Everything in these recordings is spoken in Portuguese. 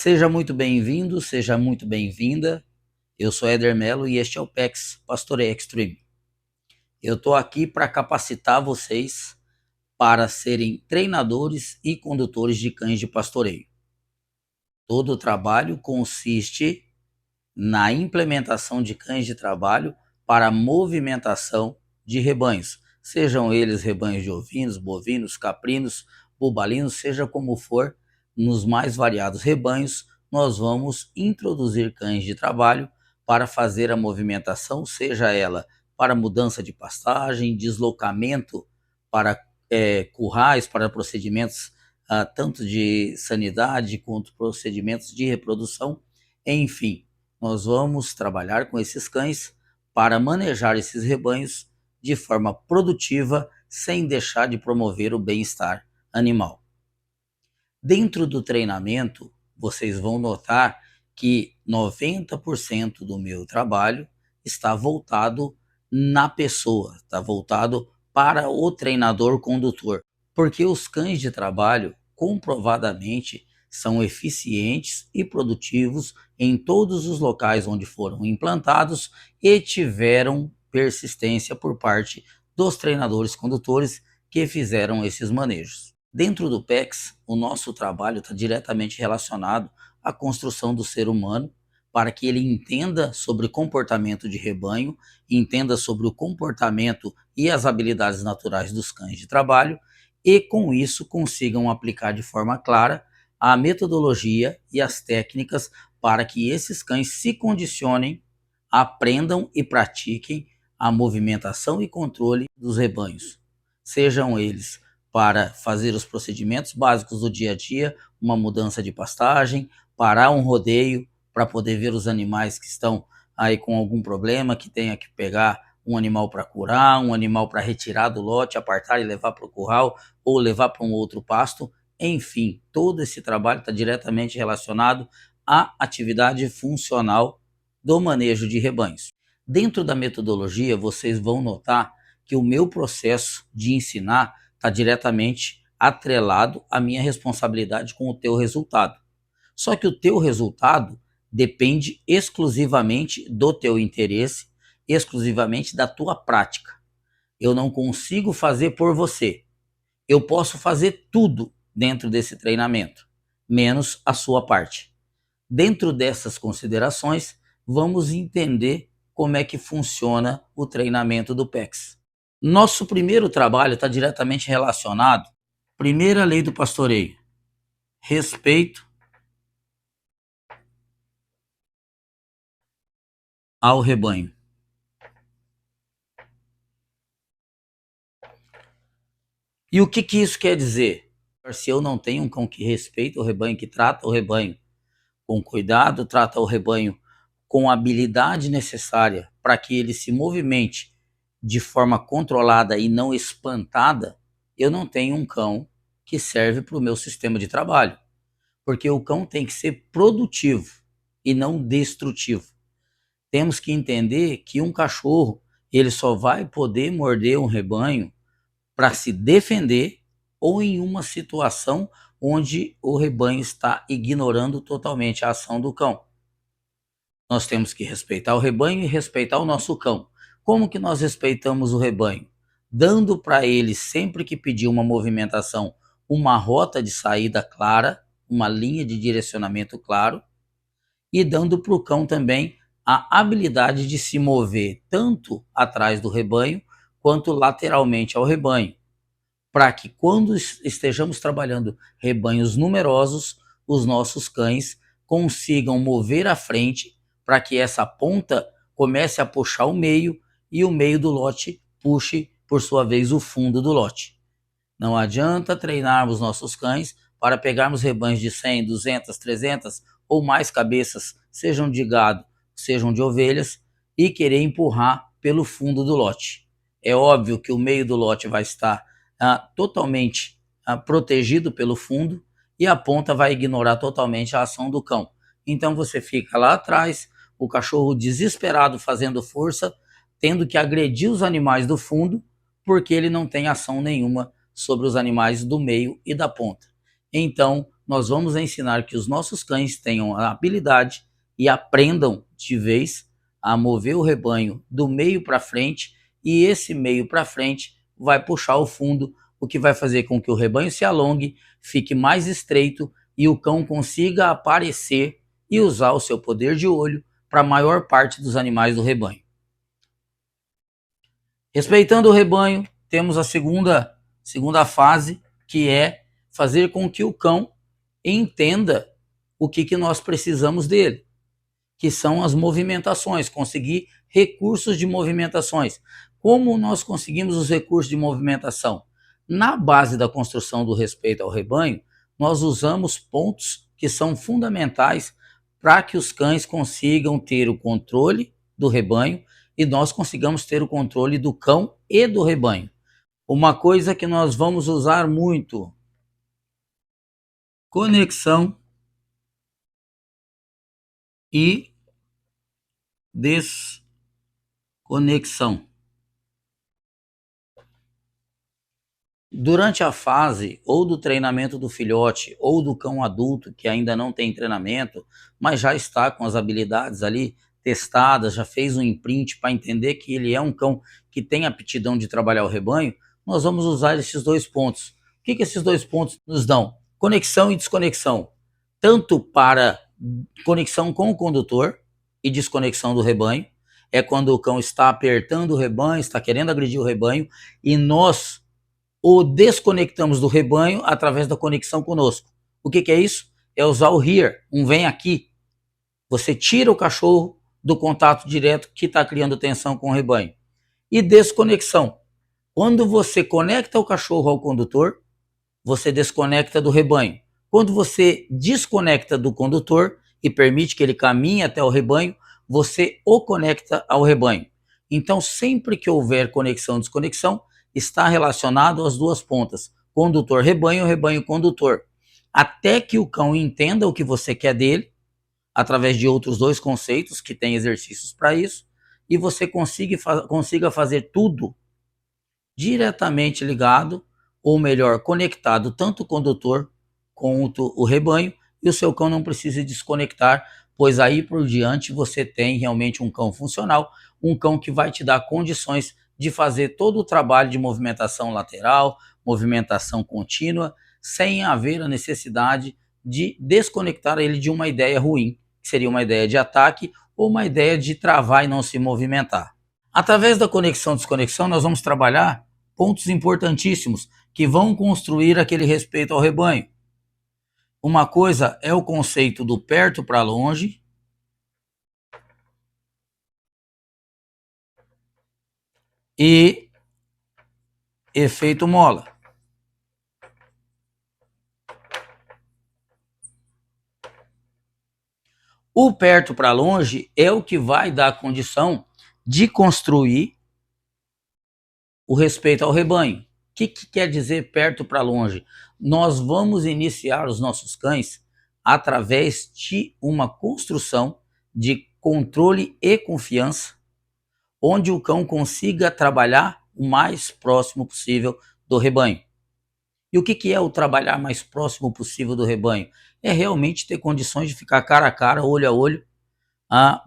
Seja muito bem-vindo, seja muito bem-vinda. Eu sou Éder Mello e este é o PEX Pastoreio Extreme. Eu estou aqui para capacitar vocês para serem treinadores e condutores de cães de pastoreio. Todo o trabalho consiste na implementação de cães de trabalho para movimentação de rebanhos, sejam eles rebanhos de ovinos, bovinos, caprinos, bubalinos, seja como for, nos mais variados rebanhos, nós vamos introduzir cães de trabalho para fazer a movimentação, seja ela para mudança de pastagem, deslocamento para currais, para procedimentos tanto de sanidade quanto procedimentos de reprodução, enfim. Nós vamos trabalhar com esses cães para manejar esses rebanhos de forma produtiva, sem deixar de promover o bem-estar animal. Dentro do treinamento, vocês vão notar que 90% do meu trabalho está voltado na pessoa, está voltado para o treinador condutor, porque os cães de trabalho comprovadamente são eficientes e produtivos em todos os locais onde foram implantados e tiveram persistência por parte dos treinadores condutores que fizeram esses manejos. Dentro do PEX, o nosso trabalho está diretamente relacionado à construção do ser humano, para que ele entenda sobre comportamento de rebanho, entenda sobre o comportamento e as habilidades naturais dos cães de trabalho, e com isso consigam aplicar de forma clara a metodologia e as técnicas para que esses cães se condicionem, aprendam e pratiquem a movimentação e controle dos rebanhos, sejam eles para fazer os procedimentos básicos do dia a dia, uma mudança de pastagem, parar um rodeio para poder ver os animais que estão aí com algum problema, que tenha que pegar um animal para curar, um animal para retirar do lote, apartar e levar para o curral ou levar para um outro pasto. Enfim, todo esse trabalho está diretamente relacionado à atividade funcional do manejo de rebanhos. Dentro da metodologia, vocês vão notar que o meu processo de ensinar está diretamente atrelado à minha responsabilidade com o teu resultado. Só que o teu resultado depende exclusivamente do teu interesse, exclusivamente da tua prática. Eu não consigo fazer por você. Eu posso fazer tudo dentro desse treinamento, menos a sua parte. Dentro dessas considerações, vamos entender como é que funciona o treinamento do PEX. Nosso primeiro trabalho está diretamente relacionado, primeira lei do pastoreio, respeito ao rebanho. E o que isso quer dizer? Se eu não tenho um cão que respeita o rebanho, que trata o rebanho com cuidado, trata o rebanho com a habilidade necessária para que ele se movimente de forma controlada e não espantada, eu não tenho um cão que serve para o meu sistema de trabalho. Porque o cão tem que ser produtivo e não destrutivo. Temos que entender que um cachorro ele só vai poder morder um rebanho para se defender ou em uma situação onde o rebanho está ignorando totalmente a ação do cão. Nós temos que respeitar o rebanho e respeitar o nosso cão. Como que nós respeitamos o rebanho? Dando para ele, sempre que pedir uma movimentação, uma rota de saída clara, uma linha de direcionamento claro, e dando para o cão também a habilidade de se mover tanto atrás do rebanho quanto lateralmente ao rebanho, para que quando estejamos trabalhando rebanhos numerosos, os nossos cães consigam mover à frente para que essa ponta comece a puxar o meio e o meio do lote puxe, por sua vez, o fundo do lote. Não adianta treinarmos nossos cães para pegarmos rebanhos de 100, 200, 300 ou mais cabeças, sejam de gado, sejam de ovelhas, e querer empurrar pelo fundo do lote. É óbvio que o meio do lote vai estar totalmente protegido pelo fundo e a ponta vai ignorar totalmente a ação do cão. Então você fica lá atrás, o cachorro desesperado fazendo força, tendo que agredir os animais do fundo, porque ele não tem ação nenhuma sobre os animais do meio e da ponta. Então, nós vamos ensinar que os nossos cães tenham a habilidade e aprendam de vez a mover o rebanho do meio para frente, e esse meio para frente vai puxar o fundo, o que vai fazer com que o rebanho se alongue, fique mais estreito e o cão consiga aparecer e usar o seu poder de olho para a maior parte dos animais do rebanho. Respeitando o rebanho, temos a segunda fase, que é fazer com que o cão entenda o que nós precisamos dele, que são as movimentações, conseguir recursos de movimentações. Como nós conseguimos os recursos de movimentação? Na base da construção do respeito ao rebanho, nós usamos pontos que são fundamentais para que os cães consigam ter o controle do rebanho e nós consigamos ter o controle do cão e do rebanho. Uma coisa que nós vamos usar muito: conexão e desconexão. Durante a fase ou do treinamento do filhote ou do cão adulto que ainda não tem treinamento, mas já está com as habilidades ali testadas, já fez um imprint para entender que ele é um cão que tem aptidão de trabalhar o rebanho, nós vamos usar esses dois pontos. O que esses dois pontos nos dão? Conexão e desconexão. Tanto para conexão com o condutor e desconexão do rebanho, é quando o cão está apertando o rebanho, está querendo agredir o rebanho, e nós o desconectamos do rebanho através da conexão conosco. O que é isso? É usar o here, um vem aqui. Você tira o cachorro do contato direto que está criando tensão com o rebanho. E desconexão. Quando você conecta o cachorro ao condutor, você desconecta do rebanho. Quando você desconecta do condutor e permite que ele caminhe até o rebanho, você o conecta ao rebanho. Então, sempre que houver conexão e desconexão, está relacionado às duas pontas, condutor-rebanho, rebanho-condutor, até que o cão entenda o que você quer dele, através de outros dois conceitos, que tem exercícios para isso, e você consiga fazer tudo diretamente ligado, ou melhor, conectado tanto o condutor quanto o rebanho, e o seu cão não precisa desconectar, pois aí por diante você tem realmente um cão funcional, um cão que vai te dar condições de fazer todo o trabalho de movimentação lateral, movimentação contínua, sem haver a necessidade de desconectar ele de uma ideia ruim, que seria uma ideia de ataque ou uma ideia de travar e não se movimentar. Através da conexão e desconexão, nós vamos trabalhar pontos importantíssimos que vão construir aquele respeito ao rebanho. Uma coisa é o conceito do perto para longe, e efeito mola. O perto para longe é o que vai dar a condição de construir o respeito ao rebanho. O que quer dizer perto para longe? Nós vamos iniciar os nossos cães através de uma construção de controle e confiança, onde o cão consiga trabalhar o mais próximo possível do rebanho. E o que é o trabalhar mais próximo possível do rebanho? É realmente ter condições de ficar cara a cara, olho a olho,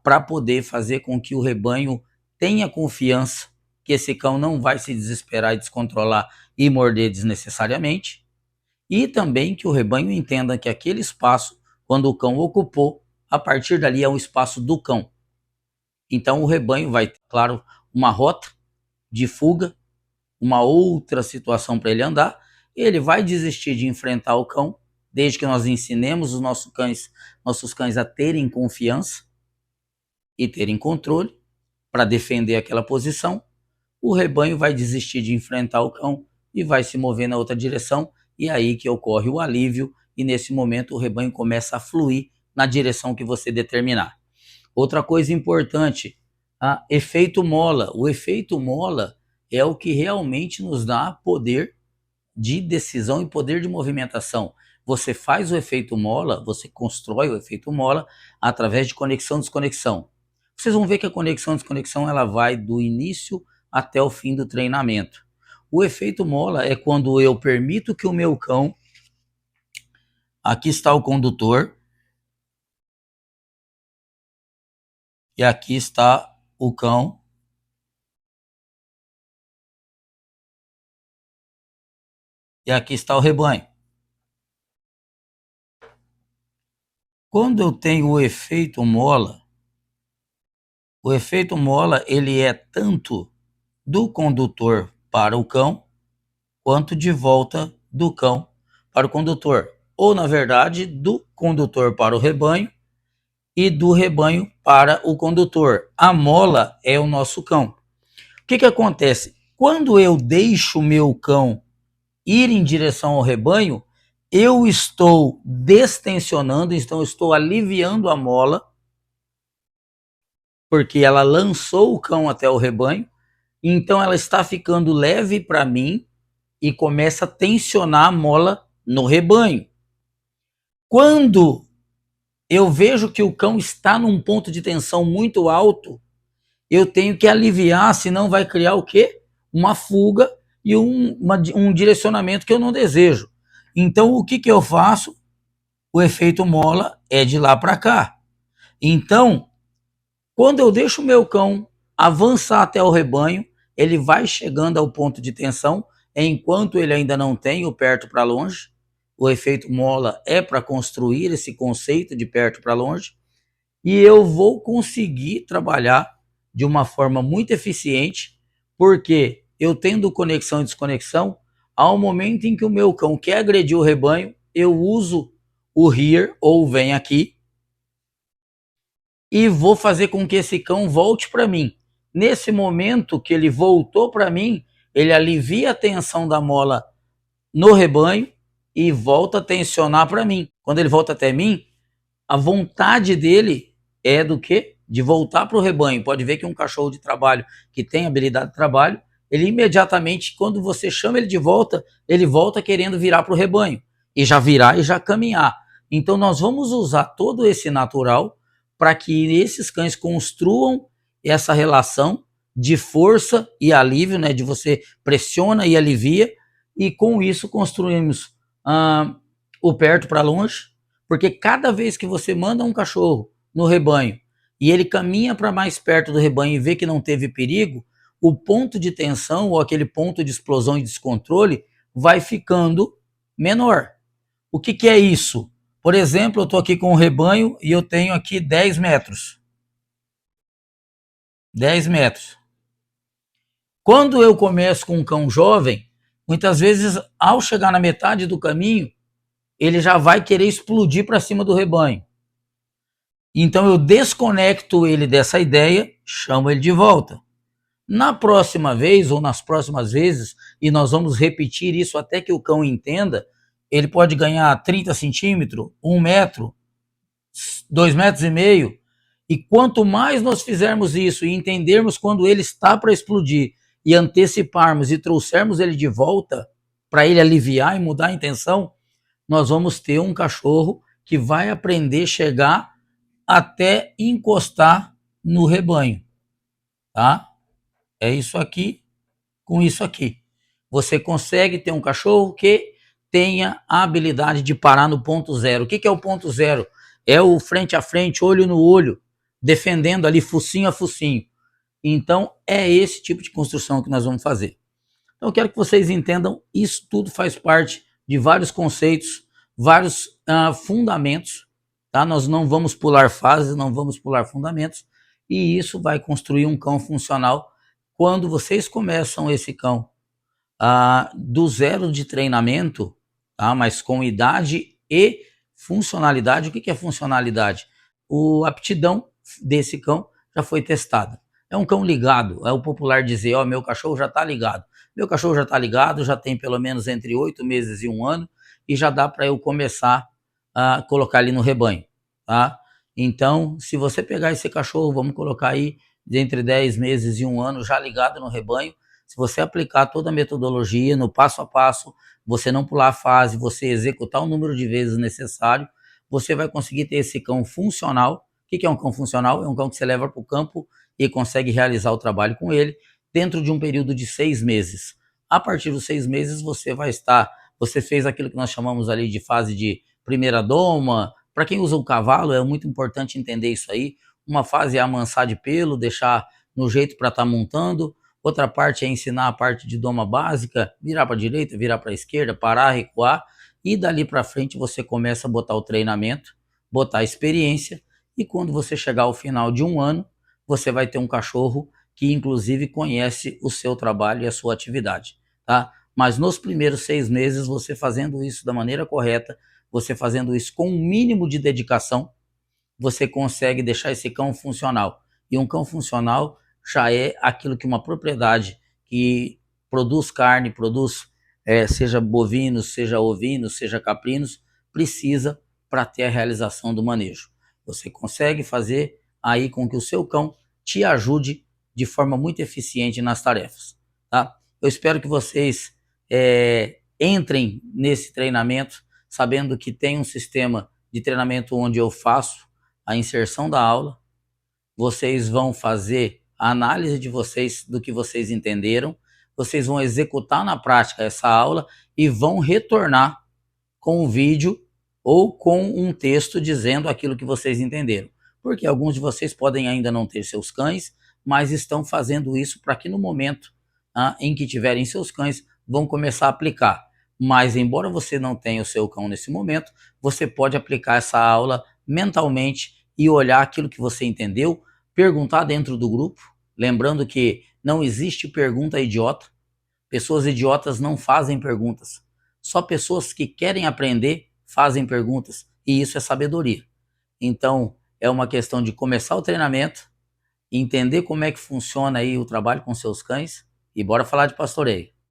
para poder fazer com que o rebanho tenha confiança que esse cão não vai se desesperar e descontrolar e morder desnecessariamente, e também que o rebanho entenda que aquele espaço, quando o cão ocupou, a partir dali é o espaço do cão. Então o rebanho vai ter, claro, uma rota de fuga, uma outra situação para ele andar, ele vai desistir de enfrentar o cão, desde que nós ensinemos os nossos cães a terem confiança e terem controle para defender aquela posição. O rebanho vai desistir de enfrentar o cão e vai se mover na outra direção, e é aí que ocorre o alívio, e nesse momento o rebanho começa a fluir na direção que você determinar. Outra coisa importante, efeito mola. O efeito mola é o que realmente nos dá poder de decisão e poder de movimentação. Você faz o efeito mola, você constrói o efeito mola através de conexão e desconexão. Vocês vão ver que a conexão e desconexão ela vai do início até o fim do treinamento. O efeito mola é quando eu permito que o meu cão Aqui está o condutor e aqui está o cão. E aqui está o rebanho. Quando eu tenho o efeito mola ele é tanto do condutor para o cão, quanto de volta do cão para o condutor. Ou, na verdade, do condutor para o rebanho e do rebanho para o condutor. A mola é o nosso cão. O que acontece? Quando eu deixo o meu cão ir em direção ao rebanho, eu estou destensionando, então eu estou aliviando a mola, porque ela lançou o cão até o rebanho, então ela está ficando leve para mim e começa a tensionar a mola no rebanho. Quando eu vejo que o cão está num ponto de tensão muito alto, eu tenho que aliviar, senão vai criar o quê? Uma fuga e um direcionamento que eu não desejo. Então, o que eu faço? O efeito mola é de lá para cá. Então, quando eu deixo o meu cão avançar até o rebanho, ele vai chegando ao ponto de tensão, enquanto ele ainda não tem o perto para longe. O efeito mola é para construir esse conceito de perto para longe. E eu vou conseguir trabalhar de uma forma muito eficiente, porque eu tendo conexão e desconexão, ao momento em que o meu cão quer agredir o rebanho, eu uso o here ou vem aqui e vou fazer com que esse cão volte para mim. Nesse momento que ele voltou para mim, ele alivia a tensão da mola no rebanho e volta a tensionar para mim. Quando ele volta até mim, a vontade dele é do quê? De voltar para o rebanho. Pode ver que um cachorro de trabalho que tem habilidade de trabalho, ele imediatamente, quando você chama ele de volta, ele volta querendo virar para o rebanho. E já virar e já caminhar. Então nós vamos usar todo esse natural para que esses cães construam essa relação de força e alívio, né? De você pressiona e alivia, e com isso construímos o perto para longe, porque cada vez que você manda um cachorro no rebanho e ele caminha para mais perto do rebanho e vê que não teve perigo, o ponto de tensão ou aquele ponto de explosão e descontrole vai ficando menor. O que é isso? Por exemplo, eu estou aqui com o rebanho e eu tenho aqui 10 metros. 10 metros. Quando eu começo com um cão jovem, muitas vezes, ao chegar na metade do caminho, ele já vai querer explodir para cima do rebanho. Então eu desconecto ele dessa ideia, chamo ele de volta. Na próxima vez ou nas próximas vezes, e nós vamos repetir isso até que o cão entenda, ele pode ganhar 30 centímetros, 1 metro, 2 metros e meio. E quanto mais nós fizermos isso e entendermos quando ele está para explodir e anteciparmos e trouxermos ele de volta para ele aliviar e mudar a intenção, nós vamos ter um cachorro que vai aprender a chegar até encostar no rebanho, tá? É isso aqui com isso aqui. Você consegue ter um cachorro que tenha a habilidade de parar no ponto zero. O que é o ponto zero? É o frente a frente, olho no olho, defendendo ali focinho a focinho. Então, é esse tipo de construção que nós vamos fazer. Então, eu quero que vocês entendam, isso tudo faz parte de vários conceitos, vários fundamentos, tá? Nós não vamos pular fases, não vamos pular fundamentos, e isso vai construir um cão funcional quando vocês começam esse cão do zero de treinamento, tá? Mas com idade e funcionalidade. O que é funcionalidade? A aptidão desse cão já foi testada. É um cão ligado, é o popular dizer, ó, meu cachorro já está ligado. Meu cachorro já está ligado, já tem pelo menos entre 8 meses e 1 ano, e já dá para eu começar a colocar ele no rebanho, tá? Então, se você pegar esse cachorro, vamos colocar aí de entre 10 meses e 1 ano já ligado no rebanho, se você aplicar toda a metodologia no passo a passo, você não pular a fase, você executar o número de vezes necessário, você vai conseguir ter esse cão funcional. O que é um cão funcional? É um cão que você leva para o campo e consegue realizar o trabalho com ele dentro de um período de 6 meses. A partir dos 6 meses, você vai estar, você fez aquilo que nós chamamos ali de fase de primeira doma. Para quem usa o cavalo, é muito importante entender isso aí. Uma fase é amansar de pelo, deixar no jeito para estar montando. Outra parte é ensinar a parte de doma básica, virar para a direita, virar para a esquerda, parar, recuar. E dali para frente você começa a botar o treinamento, botar a experiência. E quando você chegar ao final de um ano, você vai ter um cachorro que inclusive conhece o seu trabalho e a sua atividade, tá? Mas nos primeiros 6 meses, você fazendo isso da maneira correta, você fazendo isso com um mínimo de dedicação, você consegue deixar esse cão funcional. E um cão funcional já é aquilo que uma propriedade que produz carne, seja bovinos, seja ovinos, seja caprinos, precisa para ter a realização do manejo. Você consegue fazer aí com que o seu cão te ajude de forma muito eficiente nas tarefas, tá? Eu espero que vocês entrem nesse treinamento sabendo que tem um sistema de treinamento onde eu faço a inserção da aula, vocês vão fazer a análise de vocês do que vocês entenderam, vocês vão executar na prática essa aula e vão retornar com um vídeo ou com um texto dizendo aquilo que vocês entenderam. Porque alguns de vocês podem ainda não ter seus cães, mas estão fazendo isso para que no momento em que tiverem seus cães, vão começar a aplicar. Mas embora você não tenha o seu cão nesse momento, você pode aplicar essa aula mentalmente e olhar aquilo que você entendeu, perguntar dentro do grupo, lembrando que não existe pergunta idiota, pessoas idiotas não fazem perguntas, só pessoas que querem aprender fazem perguntas, e isso é sabedoria. Então, é uma questão de começar o treinamento, entender como é que funciona aí o trabalho com seus cães, e bora falar de pastoreio.